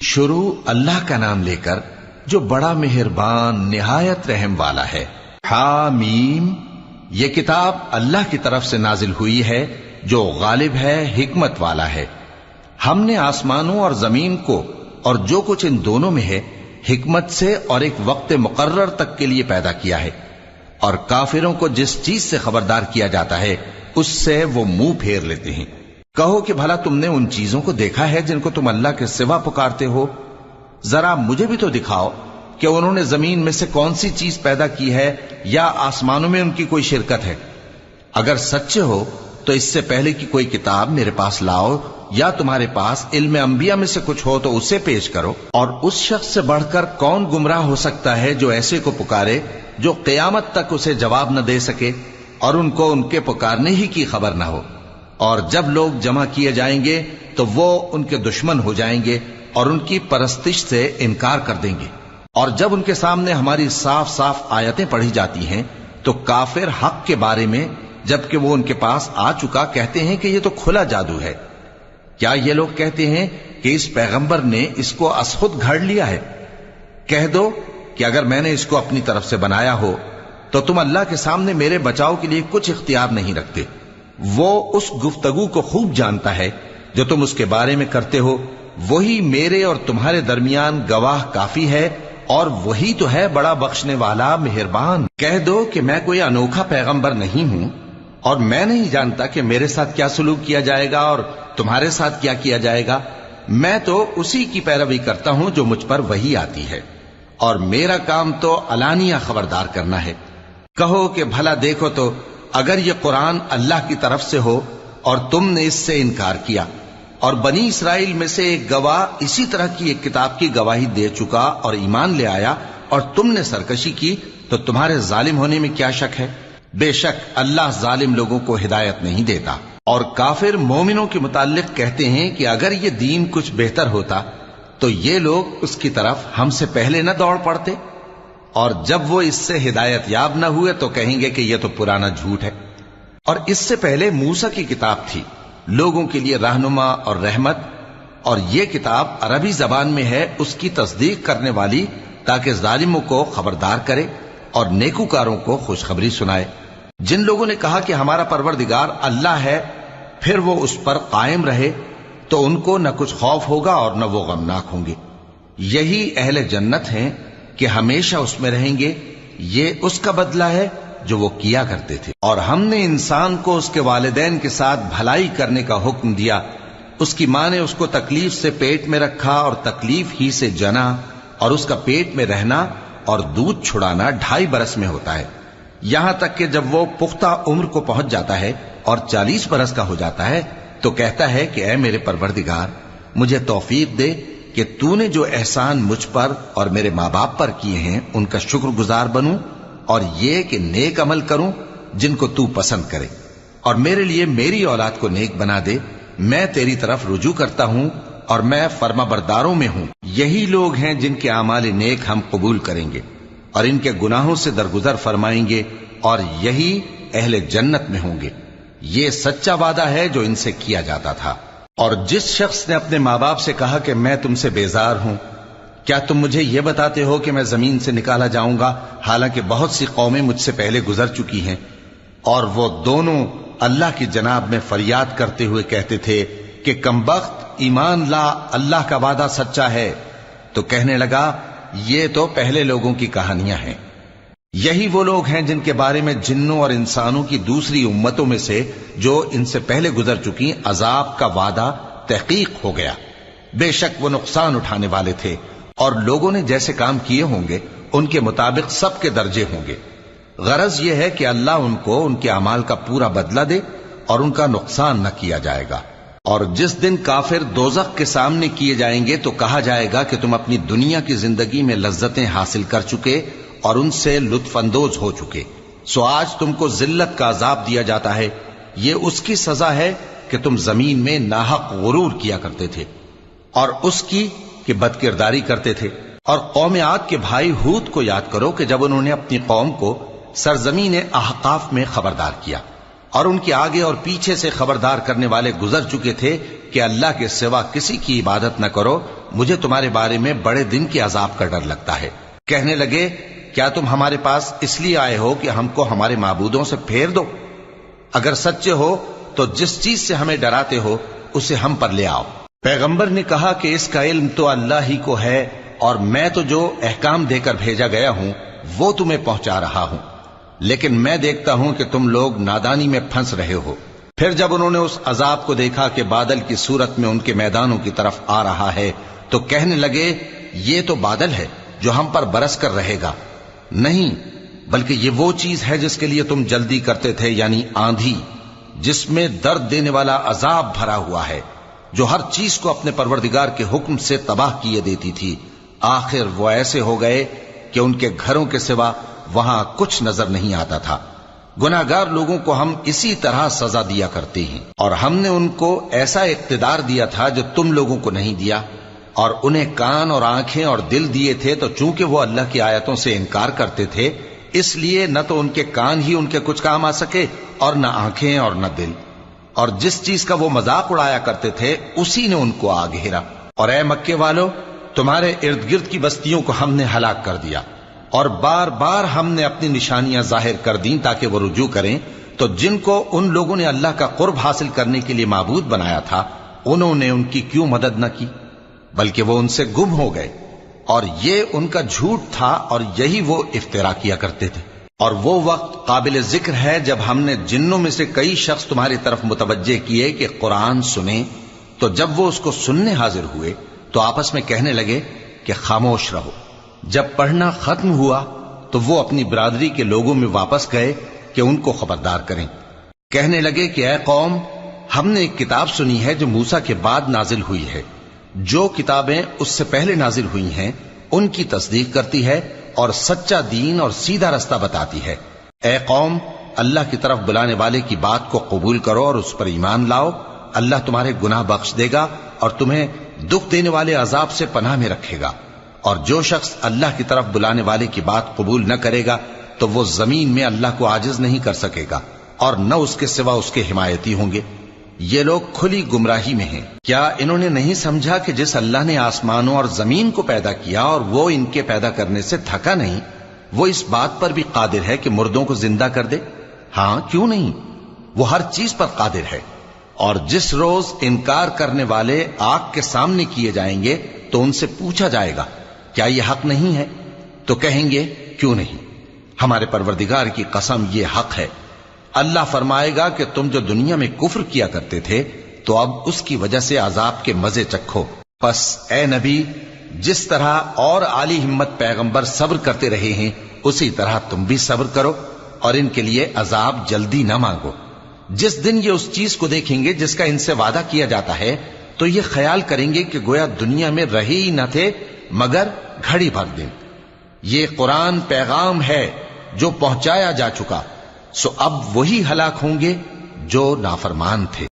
شروع اللہ کا نام لے کر جو بڑا مہربان نہایت رحم والا ہے۔ حامیم، یہ کتاب اللہ کی طرف سے نازل ہوئی ہے جو غالب ہے، حکمت والا ہے۔ ہم نے آسمانوں اور زمین کو اور جو کچھ ان دونوں میں ہے حکمت سے اور ایک وقت مقرر تک کے لیے پیدا کیا ہے، اور کافروں کو جس چیز سے خبردار کیا جاتا ہے اس سے وہ منہ پھیر لیتے ہیں۔ کہو کہ بھلا تم نے ان چیزوں کو دیکھا ہے جن کو تم اللہ کے سوا پکارتے ہو؟ ذرا مجھے بھی تو دکھاؤ کہ انہوں نے زمین میں سے کون سی چیز پیدا کی ہے یا آسمانوں میں ان کی کوئی شرکت ہے؟ اگر سچے ہو تو اس سے پہلے کی کوئی کتاب میرے پاس لاؤ، یا تمہارے پاس علم انبیاء میں سے کچھ ہو تو اسے پیش کرو۔ اور اس شخص سے بڑھ کر کون گمراہ ہو سکتا ہے جو ایسے کو پکارے جو قیامت تک اسے جواب نہ دے سکے اور ان کو ان کے پکارنے ہی کی خبر نہ ہو۔ اور جب لوگ جمع کیے جائیں گے تو وہ ان کے دشمن ہو جائیں گے اور ان کی پرستش سے انکار کر دیں گے۔ اور جب ان کے سامنے ہماری صاف صاف آیتیں پڑھی جاتی ہیں تو کافر حق کے بارے میں جبکہ وہ ان کے پاس آ چکا کہتے ہیں کہ یہ تو کھلا جادو ہے۔ کیا یہ لوگ کہتے ہیں کہ اس پیغمبر نے اس کو از خود گھڑ لیا ہے؟ کہہ دو کہ اگر میں نے اس کو اپنی طرف سے بنایا ہو تو تم اللہ کے سامنے میرے بچاؤ کے لیے کچھ اختیار نہیں رکھتے۔ وہ اس گفتگو کو خوب جانتا ہے جو تم اس کے بارے میں کرتے ہو، وہی میرے اور تمہارے درمیان گواہ کافی ہے، اور وہی تو ہے بڑا بخشنے والا مہربان۔ کہہ دو کہ میں کوئی انوکھا پیغمبر نہیں ہوں، اور میں نہیں جانتا کہ میرے ساتھ کیا سلوک کیا جائے گا اور تمہارے ساتھ کیا کیا جائے گا۔ میں تو اسی کی پیروی کرتا ہوں جو مجھ پر وحی آتی ہے، اور میرا کام تو علانیہ خبردار کرنا ہے۔ کہو کہ بھلا دیکھو تو اگر یہ قرآن اللہ کی طرف سے ہو اور تم نے اس سے انکار کیا، اور بنی اسرائیل میں سے ایک گواہ اسی طرح کی ایک کتاب کی گواہی دے چکا اور ایمان لے آیا، اور تم نے سرکشی کی، تو تمہارے ظالم ہونے میں کیا شک ہے؟ بے شک اللہ ظالم لوگوں کو ہدایت نہیں دیتا۔ اور کافر مومنوں کے متعلق کہتے ہیں کہ اگر یہ دین کچھ بہتر ہوتا تو یہ لوگ اس کی طرف ہم سے پہلے نہ دوڑ پڑتے، اور جب وہ اس سے ہدایت یاب نہ ہوئے تو کہیں گے کہ یہ تو پرانا جھوٹ ہے۔ اور اس سے پہلے موسیٰ کی کتاب تھی، لوگوں کے لیے رہنما اور رحمت، اور یہ کتاب عربی زبان میں ہے اس کی تصدیق کرنے والی، تاکہ ظالموں کو خبردار کرے اور نیکوکاروں کو خوشخبری سنائے۔ جن لوگوں نے کہا کہ ہمارا پروردگار اللہ ہے، پھر وہ اس پر قائم رہے تو ان کو نہ کچھ خوف ہوگا اور نہ وہ غمناک ہوں گے۔ یہی اہل جنت ہیں کہ ہمیشہ اس میں رہیں گے، یہ اس کا بدلہ ہے جو وہ کیا کرتے تھے۔ اور ہم نے انسان کو اس کے والدین کے ساتھ بھلائی کرنے کا حکم دیا، اس کی ماں نے اس کو تکلیف سے پیٹ میں رکھا اور تکلیف ہی سے جنا، اور اس کا پیٹ میں رہنا اور دودھ چھڑانا 2.5 برس میں ہوتا ہے، یہاں تک کہ جب وہ پختہ عمر کو پہنچ جاتا ہے اور 40 برس کا ہو جاتا ہے تو کہتا ہے کہ اے میرے پروردگار، مجھے توفیق دے کہ تو نے جو احسان مجھ پر اور میرے ماں باپ پر کیے ہیں ان کا شکر گزار بنوں، اور یہ کہ نیک عمل کروں جن کو تو پسند کرے، اور میرے لیے میری اولاد کو نیک بنا دے۔ میں تیری طرف رجوع کرتا ہوں اور میں فرما برداروں میں ہوں۔ یہی لوگ ہیں جن کے اعمال نیک ہم قبول کریں گے اور ان کے گناہوں سے درگزر فرمائیں گے، اور یہی اہل جنت میں ہوں گے۔ یہ سچا وعدہ ہے جو ان سے کیا جاتا تھا۔ اور جس شخص نے اپنے ماں باپ سے کہا کہ میں تم سے بیزار ہوں، کیا تم مجھے یہ بتاتے ہو کہ میں زمین سے نکالا جاؤں گا، حالانکہ بہت سی قومیں مجھ سے پہلے گزر چکی ہیں؟ اور وہ دونوں اللہ کی جناب میں فریاد کرتے ہوئے کہتے تھے کہ کمبخت، ایمان لا، اللہ کا وعدہ سچا ہے۔ تو کہنے لگا یہ تو پہلے لوگوں کی کہانیاں ہیں۔ یہی وہ لوگ ہیں جن کے بارے میں جنوں اور انسانوں کی دوسری امتوں میں سے جو ان سے پہلے گزر چکی عذاب کا وعدہ تحقیق ہو گیا۔ بے شک وہ نقصان اٹھانے والے تھے، اور لوگوں نے جیسے کام کیے ہوں گے ان کے مطابق سب کے درجے ہوں گے۔ غرض یہ ہے کہ اللہ ان کو ان کے اعمال کا پورا بدلہ دے اور ان کا نقصان نہ کیا جائے گا۔ اور جس دن کافر دوزخ کے سامنے کیے جائیں گے تو کہا جائے گا کہ تم اپنی دنیا کی زندگی میں لذتیں حاصل کر چکے اور ان سے لطف اندوز ہو چکے، سو آج تم کو ذلت کا عذاب دیا جاتا ہے۔ یہ اس کی سزا ہے کہ تم زمین میں ناحق غرور کیا کرتے تھے، اور اس کی کہ بد کرداری کرتے تھے۔ اور قوم عاد کے بھائی ہود کو یاد کرو کہ جب انہوں نے اپنی قوم کو سرزمین احقاف میں خبردار کیا، اور ان کے آگے اور پیچھے سے خبردار کرنے والے گزر چکے تھے کہ اللہ کے سوا کسی کی عبادت نہ کرو مجھے تمہارے بارے میں بڑے دن کے عذاب کا ڈر لگتا ہے۔ کہنے لگے کیا تم ہمارے پاس اس لیے آئے ہو کہ ہم کو ہمارے معبودوں سے پھیر دو؟ اگر سچے ہو تو جس چیز سے ہمیں ڈراتے ہو اسے ہم پر لے آؤ۔ پیغمبر نے کہا کہ اس کا علم تو اللہ ہی کو ہے، اور میں تو جو احکام دے کر بھیجا گیا ہوں وہ تمہیں پہنچا رہا ہوں، لیکن میں دیکھتا ہوں کہ تم لوگ نادانی میں پھنس رہے ہو۔ پھر جب انہوں نے اس عذاب کو دیکھا کہ بادل کی صورت میں ان کے میدانوں کی طرف آ رہا ہے تو کہنے لگے یہ تو بادل ہے جو ہم پر برس کر رہے گا۔ نہیں، بلکہ یہ وہ چیز ہے جس کے لیے تم جلدی کرتے تھے، یعنی آندھی، جس میں درد دینے والا عذاب بھرا ہوا ہے، جو ہر چیز کو اپنے پروردگار کے حکم سے تباہ کیے دیتی تھی۔ آخر وہ ایسے ہو گئے کہ ان کے گھروں کے سوا وہاں کچھ نظر نہیں آتا تھا۔ گناہگار لوگوں کو ہم اسی طرح سزا دیا کرتے ہیں، اور ہم نے ان کو ایسا اقتدار دیا تھا جو تم لوگوں کو نہیں دیا، اور انہیں کان اور آنکھیں اور دل دیے تھے، تو چونکہ وہ اللہ کی آیتوں سے انکار کرتے تھے اس لیے نہ تو ان کے کان ہی ان کے کچھ کام آ سکے اور نہ آنکھیں اور نہ دل، اور جس چیز کا وہ مذاق اڑایا کرتے تھے اسی نے ان کو آ گھیرا۔ اور اے مکے والو، تمہارے ارد گرد کی بستیوں کو ہم نے ہلاک کر دیا، اور بار بار ہم نے اپنی نشانیاں ظاہر کر دیں تاکہ وہ رجوع کریں، تو جن کو ان لوگوں نے اللہ کا قرب حاصل کرنے کے لیے معبود بنایا تھا انہوں نے ان کی کیوں مدد نہ کی، بلکہ وہ ان سے گم ہو گئے، اور یہ ان کا جھوٹ تھا اور یہی وہ افترا کیا کرتے تھے۔ اور وہ وقت قابل ذکر ہے جب ہم نے جنوں میں سے کئی شخص تمہاری طرف متوجہ کیے کہ قرآن سنیں، تو جب وہ اس کو سننے حاضر ہوئے تو آپس میں کہنے لگے کہ خاموش رہو۔ جب پڑھنا ختم ہوا تو وہ اپنی برادری کے لوگوں میں واپس گئے کہ ان کو خبردار کریں۔ کہنے لگے کہ اے قوم، ہم نے ایک کتاب سنی ہے جو موسیٰ کے بعد نازل ہوئی ہے، جو کتابیں اس سے پہلے نازل ہوئی ہیں ان کی تصدیق کرتی ہے اور سچا دین اور سیدھا رستہ بتاتی ہے۔ اے قوم، اللہ کی طرف بلانے والے کی بات کو قبول کرو اور اس پر ایمان لاؤ، اللہ تمہارے گناہ بخش دے گا اور تمہیں دکھ دینے والے عذاب سے پناہ میں رکھے گا۔ اور جو شخص اللہ کی طرف بلانے والے کی بات قبول نہ کرے گا تو وہ زمین میں اللہ کو عاجز نہیں کر سکے گا، اور نہ اس کے سوا اس کے حمایتی ہوں گے۔ یہ لوگ کھلی گمراہی میں ہیں۔ کیا انہوں نے نہیں سمجھا کہ جس اللہ نے آسمانوں اور زمین کو پیدا کیا اور وہ ان کے پیدا کرنے سے تھکا نہیں، وہ اس بات پر بھی قادر ہے کہ مردوں کو زندہ کر دے؟ ہاں، کیوں نہیں، وہ ہر چیز پر قادر ہے۔ اور جس روز انکار کرنے والے آگ کے سامنے کیے جائیں گے تو ان سے پوچھا جائے گا کیا یہ حق نہیں ہے؟ تو کہیں گے کیوں نہیں، ہمارے پروردگار کی قسم یہ حق ہے۔ اللہ فرمائے گا کہ تم جو دنیا میں کفر کیا کرتے تھے تو اب اس کی وجہ سے عذاب کے مزے چکھو۔ پس اے نبی، جس طرح اور عالی ہمت پیغمبر صبر کرتے رہے ہیں اسی طرح تم بھی صبر کرو، اور ان کے لیے عذاب جلدی نہ مانگو۔ جس دن یہ اس چیز کو دیکھیں گے جس کا ان سے وعدہ کیا جاتا ہے تو یہ خیال کریں گے کہ گویا دنیا میں رہے ہی نہ تھے مگر گھڑی بھر دن۔ یہ قرآن پیغام ہے جو پہنچایا جا چکا، سو اب وہی ہلاک ہوں گے جو نافرمان تھے۔